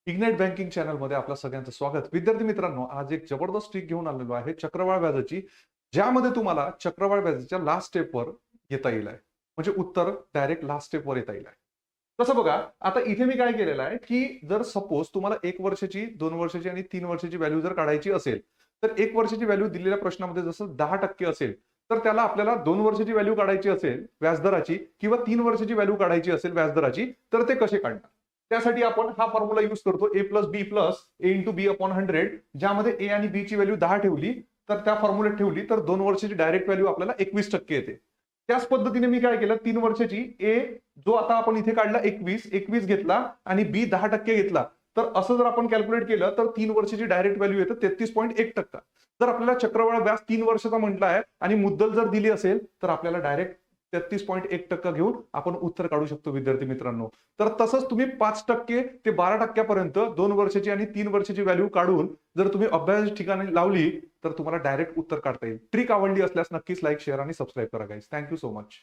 Ignite banking चॅनलमध्ये आपल्या सगळ्यांचं स्वागत. विद्यार्थी मित्रांनो, आज एक जबरदस्त ट्रिक घेऊन आलेलो आहे चक्रवाढ व्याजाची, ज्यामध्ये तुम्हाला चक्रवाढ व्याजाच्या लास्ट स्टेपवर येता येईल आहे. म्हणजे उत्तर डायरेक्ट लास्ट स्टेपवर येता येईल आहे. तसं बघा, आता इथे मी काय केलेलं आहे की जर सपोज तुम्हाला 1 वर्षाची, 2 वर्षाची आणि 3 वर्षाची व्हॅल्यू जर काढायची असेल, तर 1 वर्षाची व्हॅल्यू दिलेल्या प्रश्नामध्ये जसं 10% असेल, तर त्याला आपल्याला 2 वर्षाची व्हॅल्यू काढायची असेल व्याजदराची किंवा 3 वर्षाची व्हॅल्यू काढायची असेल व्याजदराची, तर ते कसे काढणार? त्यासाठी आपण हा फॉर्म्युला यूज करतो, ए प्लस बी प्लस ए इंटू बी अपॉन 100, ज्यामध्ये ए आणि बी ची व्हॅल्यू 10 ठेवली, तर त्या फॉर्म्युलेट ठेवली तर 2 वर्षाची डायरेक्ट व्हॅल्यू आपल्याला 21% येते. त्याच पद्धतीने मी काय केलं, 3 वर्षाची ए जो आता आपण इथे काढला 21 घेतला आणि बी 10% घेतला, तर असं जर आपण कॅल्क्युलेट केलं तर 3 वर्षाची डायरेक्ट व्हॅल्यू येतं 33.1%. जर आपल्याला चक्रवाढ व्याज 3 वर्षाचा म्हटलं आहे आणि मुद्दल जर दिली असेल तर आपल्याला डायरेक्ट 33.1% घेऊन आपण उत्तर काढू शकतो विद्यार्थी मित्रांनो. तर तसंच तुम्ही 5% ते 12% 2 वर्षाची आणि 3 वर्षाची व्हॅल्यू काढून जर तुम्ही अभ्यास ठिकाणी लावली तर तुम्हाला डायरेक्ट उत्तर काढता येईल. ट्रिक आवडली असल्यास नक्कीच लाईक, शेअर आणि सबस्क्राईब करा गाईज. Thank you so much.